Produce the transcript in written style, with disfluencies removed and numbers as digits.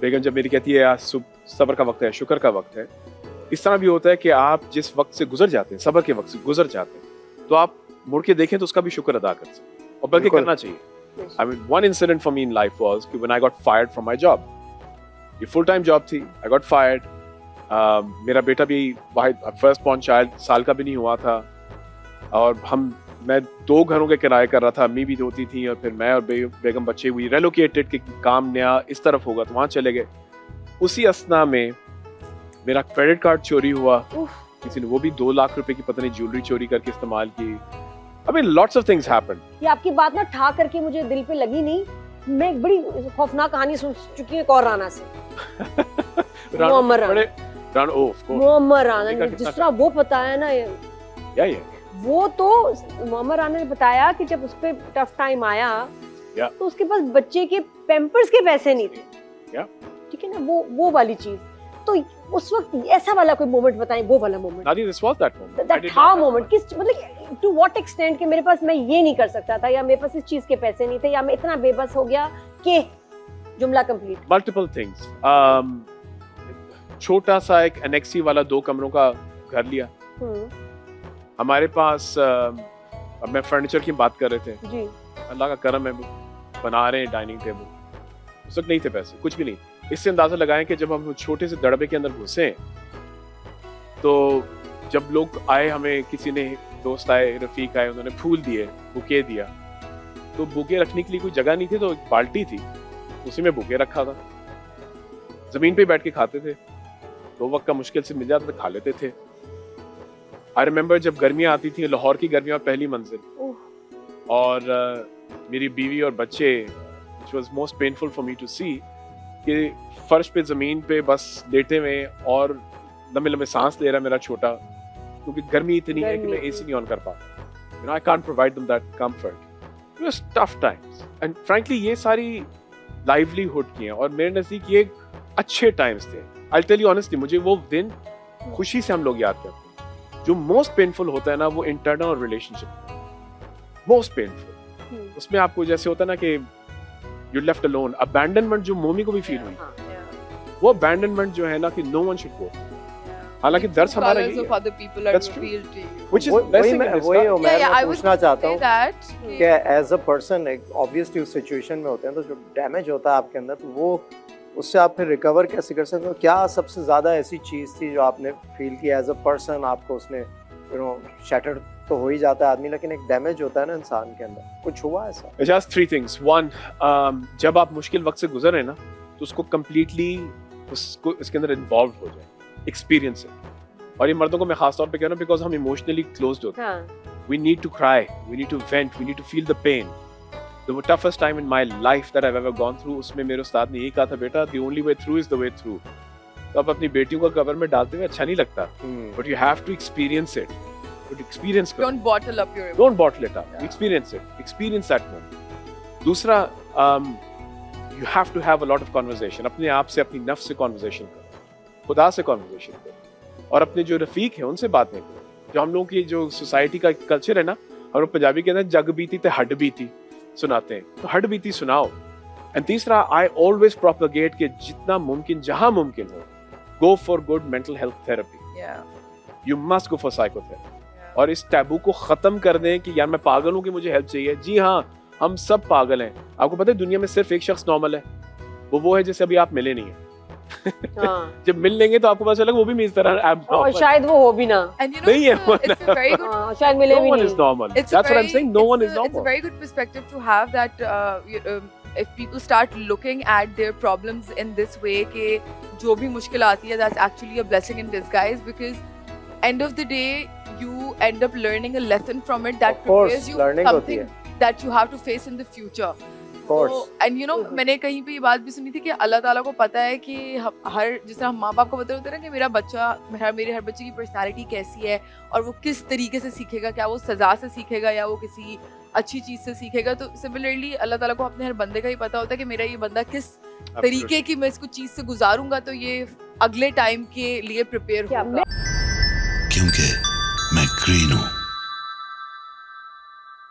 बेगम जब मेरी कहती है यार सब्र का वक्त है, शुक्र का वक्त है, इस तरह भी होता है कि आप जिस वक्त से गुजर जाते हैं, सब्र के वक्त से गुजर जाते हैं, तो आप मुड़ के देखें तो उसका भी शुक्र अदा कर सकते हैं, और बल्कि करना चाहिए. I mean, one incident for me in life was कि when I got fired from my job. ये full time job थी, I got fired. मेरा बेटा भी first born child साल का भी नहीं हुआ था, और मैं 2 घरों के किराए कर रहा था, अम्मी भी होती थी, और फिर मैं और बेगम बच्चे हुई रेलोकेटेड कि काम नया इस तरफ होगा तो वहाँ चले गए. उसी असना में मेरा क्रेडिट कार्ड चोरी हुआ, किसी ने वो भी 2 लाख रुपए की पता नहीं ज्वेलरी चोरी करके इस्तेमाल की. I mean, lots of things happened. ये आपकी बात ना ठा करके मुझे दिल पे लगी नहीं. मैं एक बड़ी खौफनाक कहानी सुन चुकी हूँ एक और राना से. मोहम्मद राना ने जिस तरह वो बताया ना, वो तो मोहम्मद राना ने बताया कि जब उस पे टफ टाइम आया तो उसके पास बच्चे के पैम्पर्स के पैसे नहीं थे. ठीक है ना, वो वाली चीज. तो उस वक्त ऐसा वाला कोई मोमेंट बताएं, वो वाला moment. Nadi, this was that moment. That था मोमेंट. किस मतलब टू व्हाट एक्सटेंट कि मेरे पास मैं ये नहीं कर सकता था, या मेरे पास इस चीज के पैसे नहीं थे, या मैं इतना बेबस हो गया कि जुमला कंप्लीट. Multiple things. छोटा सा एक एनेक्सी वाला 2 कमरों का घर लिया. हमारे पास अब मैं फर्नीचर की बात कर रहे थे जी. अल्लाह का करम है, बना रहे हैं डाइनिंग टेबल. उस वक्त नहीं थे पैसे, कुछ भी नहीं. इससे अंदाजा लगाएं कि जब हम छोटे से दड़बे के अंदर घुसे, तो जब लोग आए, हमें किसी ने दोस्त आए, रफीक आए, उन्होंने फूल दिए, बुके दिया, तो बुके रखने के लिए कोई जगह नहीं थी, तो एक बाल्टी थी, उसी में बुके रखा था. जमीन पे बैठ के खाते थे, 2 वक्त का मुश्किल से मिल जाता था, खा लेते थे. आई रिमेम्बर जब गर्मियाँ आती थी, लाहौर की गर्मियाँ, पहली मंजिल, और मेरी बीवी और बच्चे, which was most painful for me to see, कि फर्श पे जमीन पे बस लेटे हुए और लंबे लंबे सांस ले रहा मेरा छोटा, क्योंकि गर्मी इतनी है कि मैं एसी नहीं ऑन कर पाता. You know, I can't provide them that comfort. It was tough times, and frankly ये सारी livelihood की हैं, और मेरे नजदीक ये अच्छे times थे. I'll tell you honestly, मुझे वो दिन खुशी से हम लोग याद करते हैं. जो most painful होता है ना, वो internal relationship, most painful. उसमें आपको जैसे होता है ना कि you're left alone, abandonment जो मोमी को भी फील हुई, वो abandonment जो है ना कि no one should go. हालांकि दर्द हमारा ही है. That's true. Which is blessing in वही मैं पूछना चाहता हूँ कि as a person obviously उस सिचुएशन में होते हैं, तो जो डैमेज होता है आपके अंदर, तो वो उससे आप फिर रिकवर कैसे कर सकते हो? क्या सबसे ज्यादा ऐसी चीज थी जो आपने फील की एज अ पर्सन, आपको उसने शैटर्ड तो हो ही जाता है आदमी, लेकिन एक डैमेज होता है ना इंसान के अंदर, कुछ हुआ ऐसा? Just 3 things. One, जब आप मुश्किल वक्त से गुजरे ना, तो उसको completely उसको इसके अंदर इन्वॉल्व हो जाए, एक्सपीरियंस है. और ये मर्दों को मैं खास तौर पे कह रहा हूँ, बिकॉज हम इमोशनली क्लोज्ड होते हैं. We need to cry, we need to vent, we need to feel the pain. The toughest time in my life that I've ever gone through, उसमें मेरे उस्ताद ने यही कहा था, बेटा the only way through is the way through. तो आप अपनी बेटियों को कब्र में डालते हुए अच्छा नहीं लगता, but you have to experience it. Experience करो. Don't bottle up your emotions. Don't bottle it up. Yeah. Experience it. Experience that moment. दूसरा, you have to have a lot of conversation. अपने आप से, अपनी नफ्स से conversation करो, खुदा से conversation करो, और अपने जो रफीक हैं उनसे बातें करो. जो हम लोगों की जो सोसाइटी का कल्चर है ना, हम लोग पंजाबी के अंदर जग बीती ते हड बीती सुनाते हैं, तो हड बीती सुनाओ. एंड तीसरा, I always propagate कि जितना मुमकिन, जहाँ मुमकिन हो, go for good mental health therapy. Yeah. You must go for psychotherapy. और इस टैबू को खत्म कर दें कि यार मैं पागल हूँ कि मुझे हेल्प चाहिए. जी हाँ, हम सब पागल हैं. आपको पता है दुनिया में सिर्फ एक शख्स नॉर्मल है, वो है जिसे अभी आप मिले नहीं है. जब मिल लेंगे तो आपको पता चलेगा वो भी मेरी तरह और शायद वो हो भी ना. नहीं है, it's a very good, शायद मिले भी नहीं. No one is normal. That's what I'm saying. No one is normal. It's a very good perspective to have that. If people start looking at their problems in this way, कि जो भी मुश्किल आती है, that's actually a blessing in disguise, because end of the day you end up learning a lesson from it that prepares you for something that you have to face in the future. So, and you know, मैंने कहीं पे ये बात भी सुनी थी कि अल्लाह ताला को पता है कि हर, जिस तरह माँ बाप को पता होता है ना कि मेरा बच्चा, मेरे हर बच्चे की पर्सनालिटी कैसी है और वो किस तरीके से सीखेगा, क्या वो सजा से सीखेगा या वो किसी अच्छी चीज से सीखेगा. तो सिमिलरली अल्लाह ताला को अपने हर बंदे का ही पता होता है कि मेरा ये बंदा किस तरीके की मैं इसको चीज से गुजारूंगा, तो ये अगले टाइम के लिए प्रिपेयर होगा. क्योंकि मैं ग्रीन हूँ.